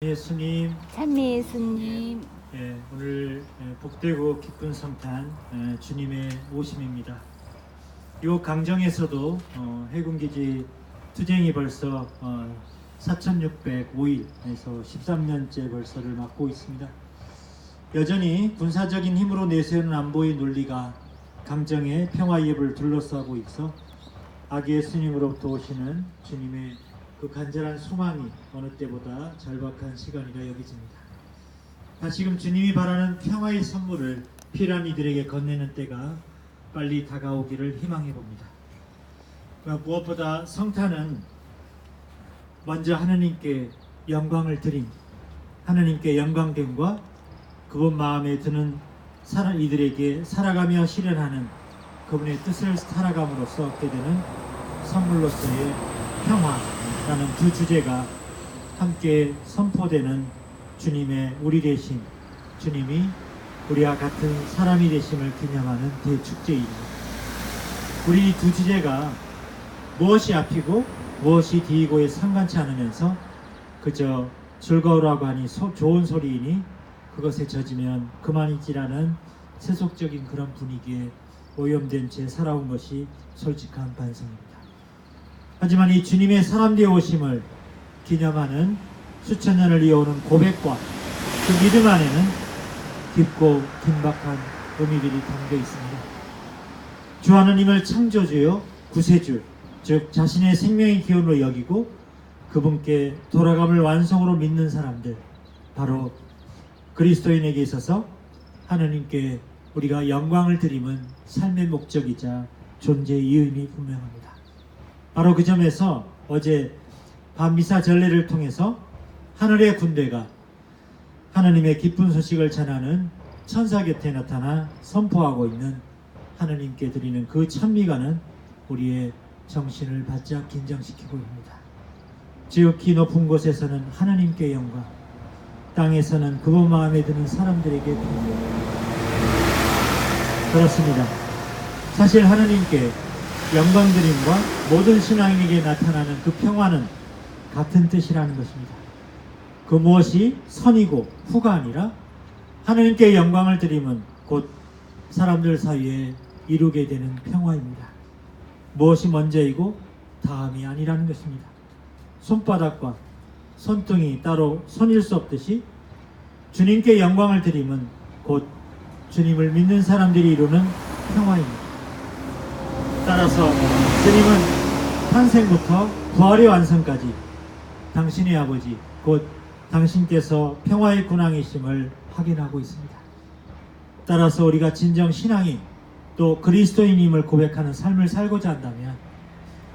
예수님, 찬미 예수님, 오늘 복되고 기쁜 성탄 주님의 오심입니다. 이 강정에서도 해군기지 투쟁이 벌써 4,605일에서 13년째 벌써를 맞고 있습니다. 여전히 군사적인 힘으로 내세우는 안보의 논리가 강정의 평화예불을 둘러싸고 있어 아기 예수님으로부터 오시는 주님의 그 간절한 소망이 어느 때보다 절박한 시간이라 여겨집니다. 다시금 주님이 바라는 평화의 선물을 필요한 이들에게 건네는 때가 빨리 다가오기를 희망해 봅니다. 무엇보다 성탄은 먼저 하느님께 영광을 드림, 하느님께 영광됨과 그분 마음에 드는 이들에게 살아가며 실현하는 그분의 뜻을 살아감으로써 얻게 되는 선물로서의 평화라는 두 주제가 함께 선포되는 주님의 우리 대신, 주님이 우리와 같은 사람이 되심을 기념하는 대축제입니다. 우리 이 두 주제가 무엇이 앞이고 무엇이 뒤이고에 상관치 않으면서 그저 즐거우라고 하니 좋은 소리이니 그것에 젖으면 그만이지라는 세속적인 그런 분위기에 오염된 채 살아온 것이 솔직한 반성입니다. 하지만 이 주님의 사람되어 오심을 기념하는 수천 년을 이어오는 고백과 그 믿음 안에는 깊고 긴박한 의미들이 담겨 있습니다. 주 하느님을 창조주요 구세주, 즉 자신의 생명의 기원으로 여기고 그분께 돌아감을 완성으로 믿는 사람들, 바로 그리스도인에게 있어서 하느님께 우리가 영광을 드림은 삶의 목적이자 존재의 이유임이 분명합니다. 바로 그 점에서 어제 밤미사 전례를 통해서 하늘의 군대가 하느님의 기쁜 소식을 전하는 천사 곁에 나타나 선포하고 있는 하느님께 드리는 그 찬미가는 우리의 정신을 바짝 긴장시키고 있습니다. 지극히 높은 곳에서는 하느님께 영광, 땅에서는 그분 마음에 드는 사람들에게 평화. 그렇습니다. 사실 하느님께 영광드림과 모든 신앙인에게 나타나는 그 평화는 같은 뜻이라는 것입니다. 그 무엇이 선이고 후가 아니라 하느님께 영광을 드림은 곧 사람들 사이에 이루게 되는 평화입니다. 무엇이 먼저이고 다음이 아니라는 것입니다. 손바닥과 손등이 따로 손일 수 없듯이 주님께 영광을 드림은 곧 주님을 믿는 사람들이 이루는 평화입니다. 따라서 주님은 탄생부터 부활의 완성까지 당신의 아버지 곧 당신께서 평화의 군왕이심을 확인하고 있습니다. 따라서 우리가 진정 신앙인 또 그리스도인임을 고백하는 삶을 살고자 한다면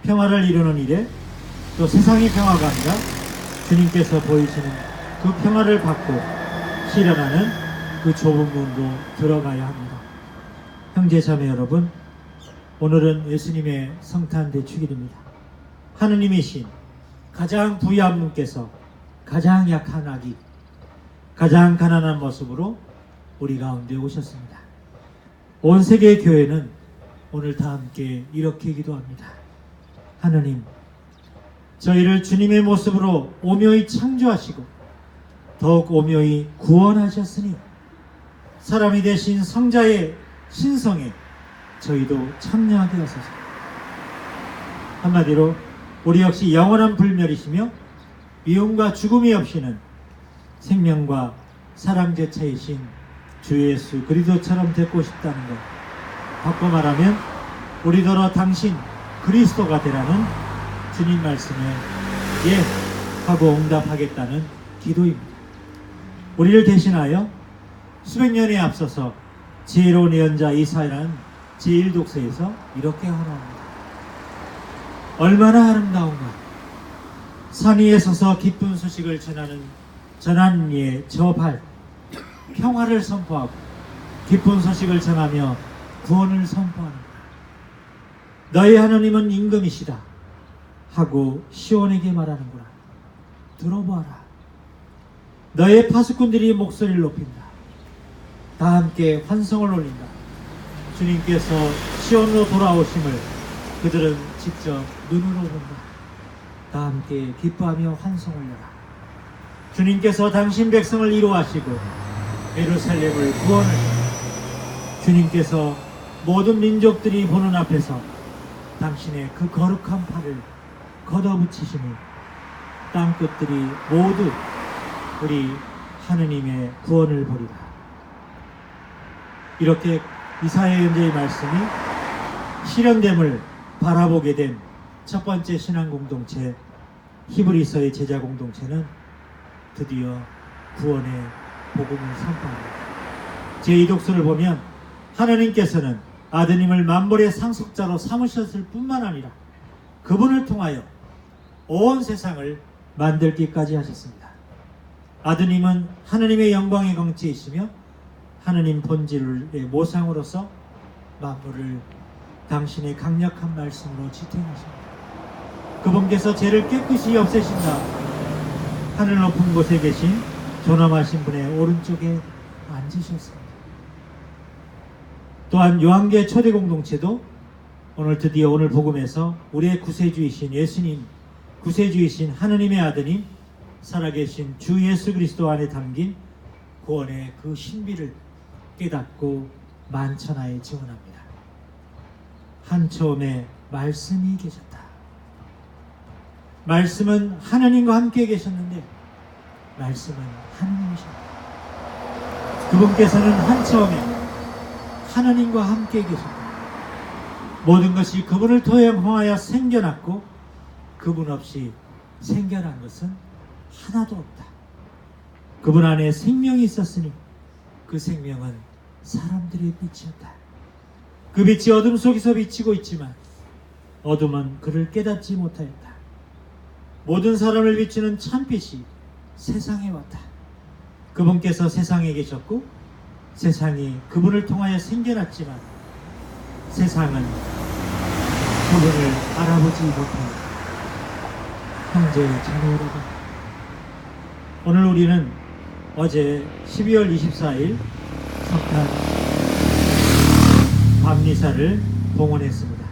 평화를 이루는 일에 또 세상의 평화가 아니라 주님께서 보이시는 그 평화를 받고 실현하는 그 좁은 문으로 들어가야 합니다. 형제 자매 여러분, 오늘은 예수님의 성탄 대축일입니다. 하느님이신 가장 부유한 분께서 가장 약한 아기, 가장 가난한 모습으로 우리 가운데 오셨습니다. 온 세계의 교회는 오늘 다 함께 이렇게 기도합니다. 하느님, 저희를 주님의 모습으로 오묘히 창조하시고 더욱 오묘히 구원하셨으니 사람이 되신 성자의 신성에 저희도 참여하게 하소서. 한마디로 우리 역시 영원한 불멸이시며 미움과 죽음이 없이는 생명과 사랑 제차이신 주 예수 그리스도처럼 되고 싶다는 것, 바꿔 말하면 우리더러 당신 그리스도가 되라는 주님 말씀에 예 하고 응답하겠다는 기도입니다. 우리를 대신하여 수백 년에 앞서서 지혜로운 예언자 이사야는 제1독서에서 이렇게 하나옵니다. 얼마나 아름다운가. 산 위에 서서 기쁜 소식을 전하는 이의 저 발, 평화를 선포하고 기쁜 소식을 전하며 구원을 선포하는가. 너희 하나님은 임금이시다 하고 시온에게 말하는구나. 들어보아라. 너의 파수꾼들이 목소리를 높인다. 다 함께 환성을 올린다. 주님께서 시온으로 돌아오심을 그들은 직접 눈으로 본다. 다 함께 기뻐하며 환성을 내라. 주님께서 당신 백성을 이루하시고 예루살렘을 구원하시고 주님께서 모든 민족들이 보는 앞에서 당신의 그 거룩한 팔을 걷어붙이시니 땅끝들이 모두 우리 하느님의 구원을 보리라. 이렇게 이사야 예언자의 말씀이 실현됨을 바라보게 된 첫 번째 신앙 공동체 히브리서의 제자 공동체는 드디어 구원의 복음을 선포합니다. 제2독서를 보면 하나님께서는 아드님을 만물의 상속자로 삼으셨을 뿐만 아니라 그분을 통하여 온 세상을 만들기까지 하셨습니다. 아드님은 하나님의 영광의 광채이시며 하나님 본질의 모상으로서 만물을 당신의 강력한 말씀으로 지탱하십니다. 그분께서 죄를 깨끗이 없애신다. 하늘 높은 곳에 계신 존엄하신 분의 오른쪽에 앉으셨습니다. 또한 요한계 초대 공동체도 드디어 오늘 복음에서 우리의 구세주이신 예수님, 구세주이신 하느님의 아드님, 살아계신 주 예수 그리스도 안에 담긴 구원의 그 신비를 깨닫고 만천하에 증언합니다. 한 처음에 말씀이 계셨다. 말씀은 하느님과 함께 계셨는데 말씀은 하느님이십니다. 그분께서는 한 처음에 하느님과 함께 계셨다. 모든 것이 그분을 통하여 생겨났고 그분 없이 생겨난 것은 하나도 없다. 그분 안에 생명이 있었으니 그 생명은 사람들의 빛이었다. 그 빛이 어둠 속에서 비치고 있지만 어둠은 그를 깨닫지 못하였다. 모든 사람을 비추는 참빛이 세상에 왔다. 그분께서 세상에 계셨고 세상이 그분을 통하여 생겨났지만 세상은 그분을 알아보지 못합니다. 형제 자매 여러분, 오늘 우리는 어제 12월 24일 석탄 밤미사를 봉헌했습니다.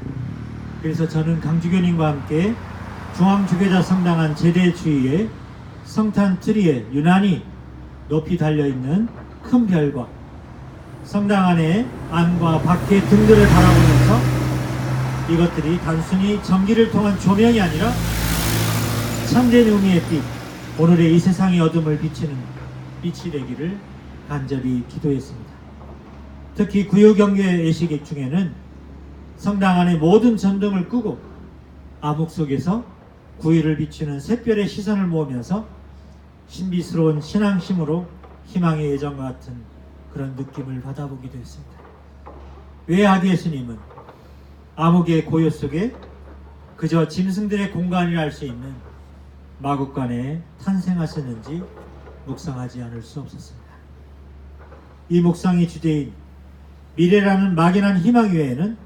그래서 저는 강주교님과 함께 중앙주교자 성당 제대 주위에 성탄 트리에 유난히 높이 달려있는 큰 별과 성당 안에 안과 밖의 등들을 바라보면서 이것들이 단순히 전기를 통한 조명이 아니라 참된 의미의 빛, 오늘의 이 세상의 어둠을 비치는 빛이 되기를 간절히 기도했습니다. 특히 구유경계 예식 중에는 성당 안의 모든 전등을 끄고 암흑 속에서 구유를 비추는 샛별의 시선을 모으면서 신비스러운 신앙심으로 희망의 예정과 같은 그런 느낌을 받아보기도 했습니다. 왜 아기 예수님은 암흑의 고요 속에 그저 짐승들의 공간이라 할 수 있는 마국간에 탄생하셨는지 묵상하지 않을 수 없었습니다. 이 묵상의 주제인 미래라는 막연한 희망 외에는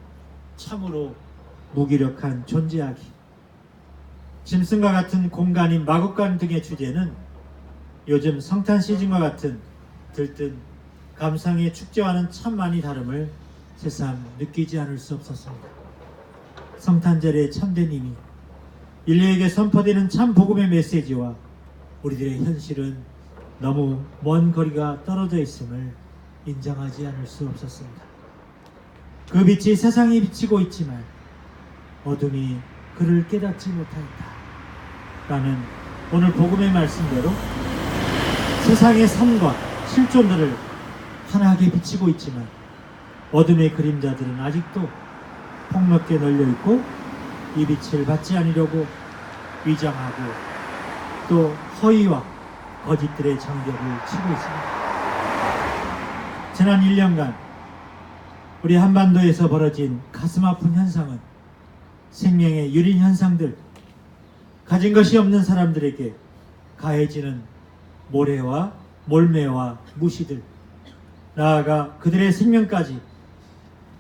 참으로 무기력한 존재하기, 짐승과 같은 공간인 마국간 등의 주제는 요즘 성탄 시즌과 같은 들뜬 감상의 축제와는 참 많이 다름을 새삼 느끼지 않을 수 없었습니다. 성탄절의 참된 의미, 인류에게 선포되는 참 복음의 메시지와 우리들의 현실은 너무 먼 거리가 떨어져 있음을 인정하지 않을 수 없었습니다. 그 빛이 세상에 비치고 있지만 어둠이 그를 깨닫지 못하였다. 라는 오늘 복음의 말씀대로 세상의 삶과 실존들을 환하게 비치고 있지만 어둠의 그림자들은 아직도 폭넓게 널려있고 이 빛을 받지 않으려고 위장하고 또 허위와 거짓들의 장벽을 치고 있습니다. 지난 1년간 우리 한반도에서 벌어진 가슴 아픈 현상은 생명의 유린 현상들, 가진 것이 없는 사람들에게 가해지는 모래와 몰매와 무시들, 나아가 그들의 생명까지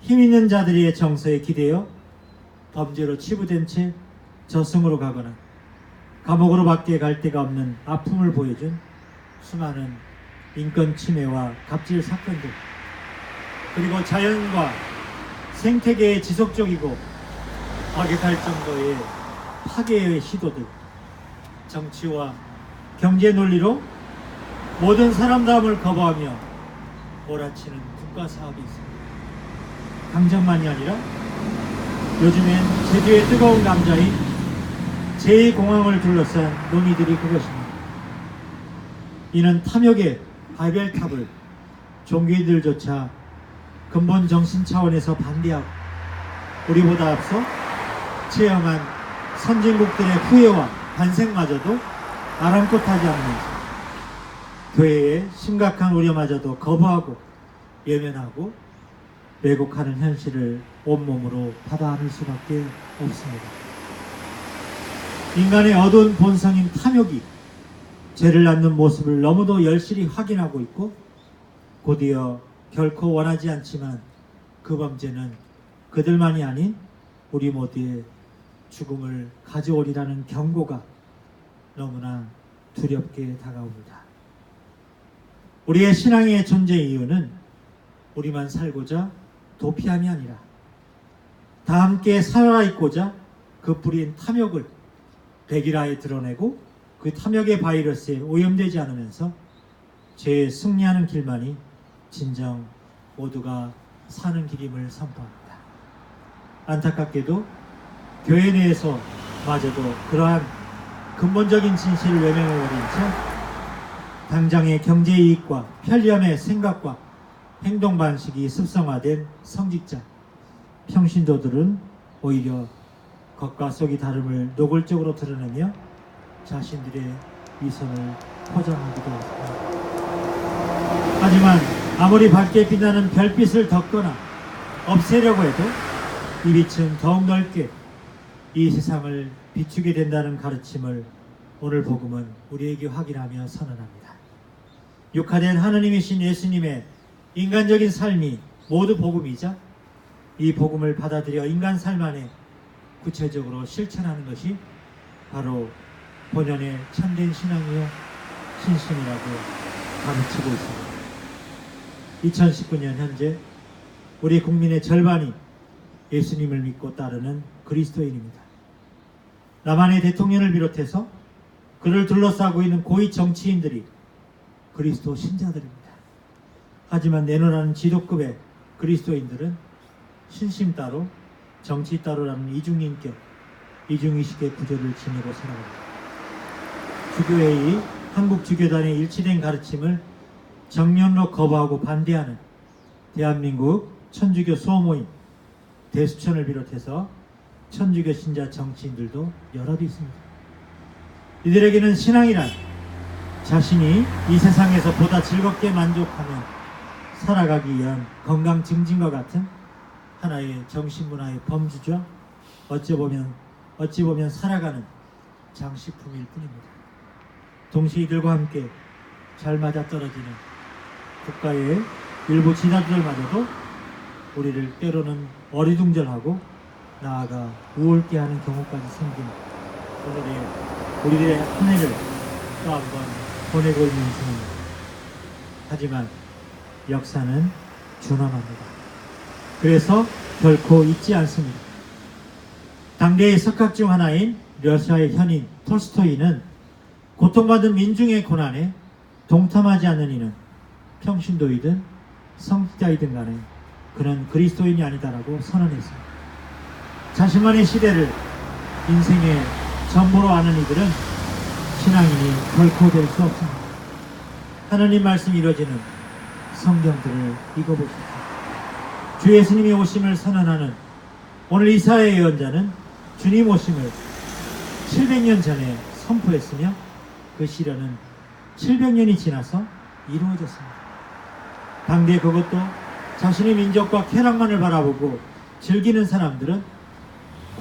힘있는 자들의 정서에 기대어 범죄로 치부된 채 저승으로 가거나 감옥으로 밖에 갈 데가 없는 아픔을 보여준 수많은 인권 침해와 갑질 사건들, 그리고 자연과 생태계의 지속적이고 악역할 정도의 파괴의 시도들, 정치와 경제 논리로 모든 사람다움을 거부하며 몰아치는 국가 사업이 있습니다. 당장만이 아니라 요즘엔 제주의 뜨거운 감자인 제2공항을 둘러싼 논의들이 그것입니다. 이는 탐욕의 바벨탑을 종교인들조차 근본 정신 차원에서 반대하고 우리보다 앞서 체험한 선진국들의 후회와 반생마저도 아랑곳하지 않으면서 교회의 심각한 우려마저도 거부하고 외면하고 왜곡하는 현실을 온몸으로 받아 안을 수밖에 없습니다. 인간의 어두운 본성인 탐욕이 죄를 낳는 모습을 너무도 열실히 확인하고 있고 곧이어 결코 원하지 않지만 그 범죄는 그들만이 아닌 우리 모두의 죽음을 가져오리라는 경고가 너무나 두렵게 다가옵니다. 우리의 신앙의 존재의 이유는 우리만 살고자 도피함이 아니라 다 함께 살아있고자 그 뿌린 탐욕을 백일하에 드러내고 그 탐욕의 바이러스에 오염되지 않으면서 죄에 승리하는 길만이 진정 모두가 사는 길임을 선포합니다. 안타깝게도 교회 내에서 마저도 그러한 근본적인 진실을 외면해버린 채 당장의 경제이익과 편리함의 생각과 행동 방식이 습성화된 성직자, 평신도들은 오히려 겉과 속이 다름을 노골적으로 드러내며 자신들의 위선을 포장하기도 합니다. 하지만 아무리 밝게 빛나는 별빛을 덮거나 없애려고 해도 이 빛은 더욱 넓게 이 세상을 비추게 된다는 가르침을 오늘 복음은 우리에게 확인하며 선언합니다. 육화된 하느님이신 예수님의 인간적인 삶이 모두 복음이자 이 복음을 받아들여 인간 삶 안에 구체적으로 실천하는 것이 바로 본연의 참된 신앙이요 신심이라고 가르치고 있습니다. 2019년 현재 우리 국민의 절반이 예수님을 믿고 따르는 그리스도인입니다. 남한의 대통령을 비롯해서 그를 둘러싸고 있는 고위 정치인들이 그리스도 신자들입니다. 하지만 내놓으라는 지도급의 그리스도인들은 신심 따로 정치 따로라는 이중인격, 이중의식의 구조를 지니고 살아갑니다. 주교회의 한국주교단의 일치된 가르침을 정면으로 거부하고 반대하는 대한민국 천주교 수호모임 대수천을 비롯해서 천주교 신자 정치인들도 여럿 있습니다. 이들에게는 신앙이란 자신이 이 세상에서 보다 즐겁게 만족하며 살아가기 위한 건강 증진과 같은 하나의 정신문화의 범주죠. 어찌 보면 살아가는 장식품일 뿐입니다. 동시에 이들과 함께 잘 맞아떨어지는 국가의 일부 지도자들마저도 우리를 때로는 어리둥절하고 나아가 우울케 하는 경우까지 생긴 우리들의 한 해를 또 한 번 보내고 있는 중입니다. 하지만 역사는 준엄합니다. 그래서 결코 잊지 않습니다. 당대의 석학 중 하나인 러시아의 현인 톨스토이는 고통받은 민중의 고난에 동참하지 않는 이는 평신도이든 성직자이든 간에 그는 그리스도인이 아니다라고 선언했습니다. 자신만의 시대를 인생의 전부로 아는 이들은 신앙인이 결코 될 수 없습니다. 하나님 말씀이 이루어지는 성경들을 읽어보십시오. 주 예수님이 오심을 선언하는 오늘 이사야 예언자는 주님 오심을 700년 전에 선포했으며 그 시련은 700년이 지나서 이루어졌습니다. 당대 그것도 자신의 민족과 쾌락만을 바라보고 즐기는 사람들은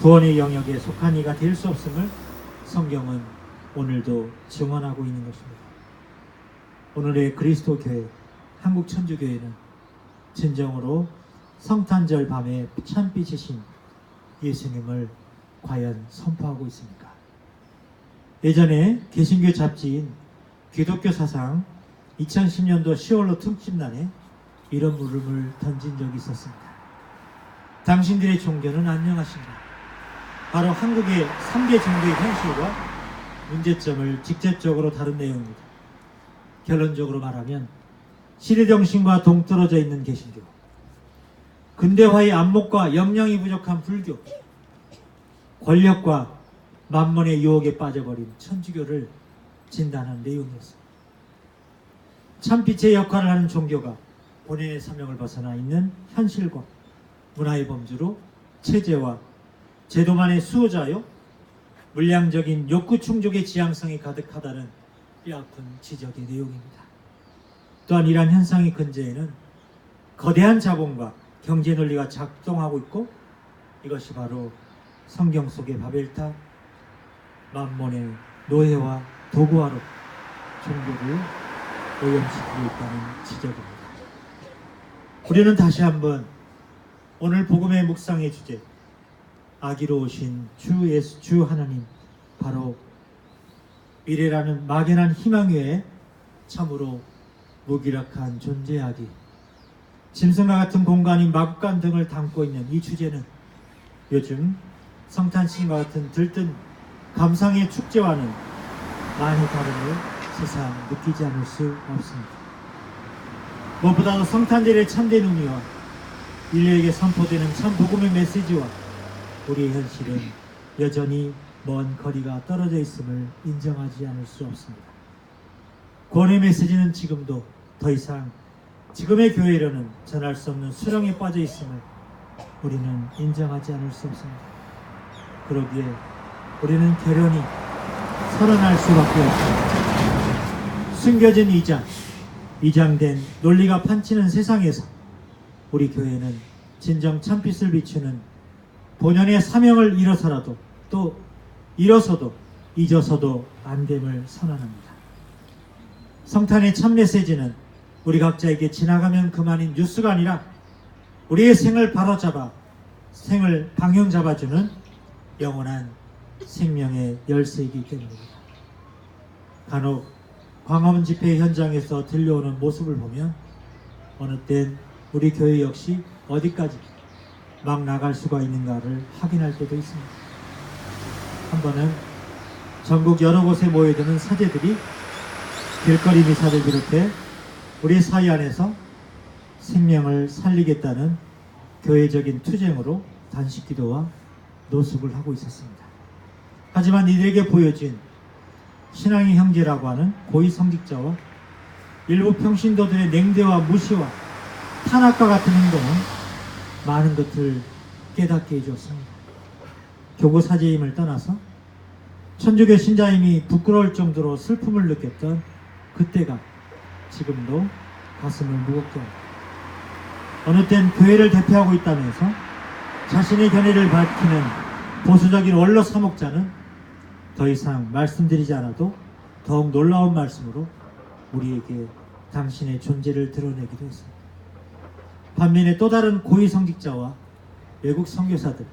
구원의 영역에 속한 이가 될 수 없음을 성경은 오늘도 증언하고 있는 것입니다. 오늘의 그리스도 교회, 한국 천주교회는 진정으로 성탄절 밤에 참빛이신 예수님을 과연 선포하고 있습니까? 예전에 개신교 잡지인 기독교 사상 2010년도 10월로 특집란에 이런 물음을 던진 적이 있었습니다. 당신들의 종교는 안녕하신가? 바로 한국의 3대 종교의 현실과 문제점을 직접적으로 다룬 내용입니다. 결론적으로 말하면 시대정신과 동떨어져 있는 개신교, 근대화의 안목과 역량이 부족한 불교, 권력과 만mon의 유혹에 빠져버린 천주교를 진단한 내용이었습니다. 참빛의 역할을 하는 종교가 본인의 사명을 벗어나 있는 현실과 문화의 범주로 체제와 제도만의 수호자요, 물량적인 욕구 충족의 지향성이 가득하다는 뼈아픈 지적의 내용입니다. 또한 이러한 현상의 근저에는 거대한 자본과 경제 논리가 작동하고 있고, 이것이 바로 성경 속의 바벨탑, 만몬의 노예와 도구화로 종교를 오염시키고 있다는 지적입니다. 우리는 다시 한번 오늘 복음의 묵상의 주제, 아기로 오신 주 예수 주 하나님, 바로 미래라는 막연한 희망 외에 참으로 무기력한 존재하기, 짐승과 같은 공간인 마국간 등을 담고 있는 이 주제는 요즘 성탄신과 같은 들뜬 감상의 축제와는 많이 다름을 세상 느끼지 않을 수 없습니다. 무엇보다도 성탄절의 참된 의미와 인류에게 선포되는 참 복음의 메시지와 우리의 현실은 여전히 먼 거리가 떨어져 있음을 인정하지 않을 수 없습니다. 구원의 메시지는 지금도 더 이상 지금의 교회로는 전할 수 없는 수렁에 빠져 있음을 우리는 인정하지 않을 수 없습니다. 그러기에 우리는 결연히 살아날 수밖에 없습니다. 숨겨진 위장된 논리가 판치는 세상에서 우리 교회는 진정 참빛을 비추는 본연의 사명을 잃어서라도, 또 잃어서도 잊어서도 안 됨을 선언합니다. 성탄의 참 메시지는 우리 각자에게 지나가면 그만인 뉴스가 아니라 우리의 생을 바로잡아 생을 방향 잡아주는 영원한 생명의 열쇠이기 때문입니다. 간혹 광화문 집회 현장에서 들려오는 모습을 보면 어느 땐 우리 교회 역시 어디까지 막 나갈 수가 있는가를 확인할 때도 있습니다. 한 번은 전국 여러 곳에 모여드는 사제들이 길거리 미사를 비롯해 우리 사회 안에서 생명을 살리겠다는 교회적인 투쟁으로 단식기도와 노숙을 하고 있었습니다. 하지만 이들에게 보여진 신앙의 형제라고 하는 고위 성직자와 일부 평신도들의 냉대와 무시와 탄압과 같은 행동은 많은 것을 깨닫게 해주었습니다. 교구 사제임을 떠나서 천주교 신자임이 부끄러울 정도로 슬픔을 느꼈던 그때가 지금도 가슴을 무겁게 합니다. 어느 땐 교회를 대표하고 있다면서 자신의 견해를 밝히는 보수적인 원로 사목자는 더 이상 말씀드리지 않아도 더욱 놀라운 말씀으로 우리에게 당신의 존재를 드러내기도 했습니다. 반면에 또 다른 고위 성직자와 외국 선교사들,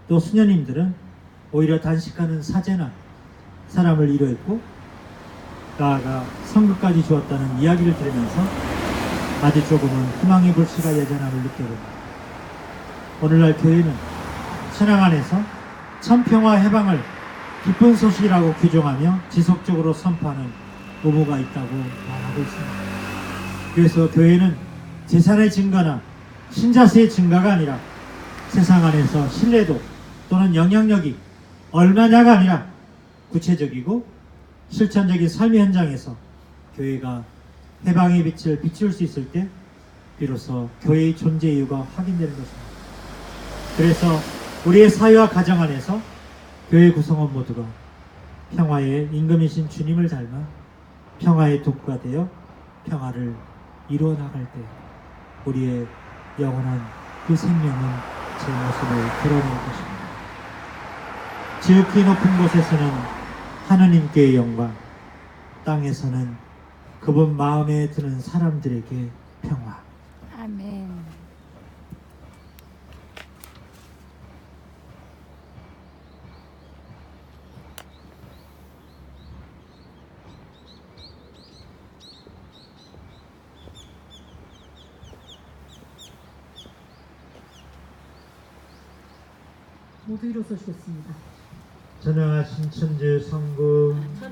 또 수녀님들은 오히려 단식하는 사제나 사람을 이뤄했고 나아가 선교까지 주었다는 이야기를 들으면서 아주 조금은 희망의 불씨가 여전함을 느껴 봅니다. 오늘날 교회는 신앙 안에서 참평화 해방을 기쁜 소식이라고 규정하며 지속적으로 선포하는 의무가 있다고 말하고 있습니다. 그래서 교회는 재산의 증가나 신자수의 증가가 아니라 세상 안에서 신뢰도 또는 영향력이 얼마냐가 아니라 구체적이고 실천적인 삶의 현장에서 교회가 해방의 빛을 비출 수 있을 때 비로소 교회의 존재 이유가 확인되는 것입니다. 그래서 우리의 사회와 가정 안에서 교회 구성원 모두가 평화의 임금이신 주님을 닮아 평화의 도구가 되어 평화를 이루어 나갈 때 우리의 영원한 그 생명은 제 모습을 드러낼 것입니다. 지극히 높은 곳에서는 하느님께의 영광, 땅에서는 그분 마음에 드는 사람들에게 평화. 아멘. 모두 일어서시겠습니다. 전능하신 천주 성부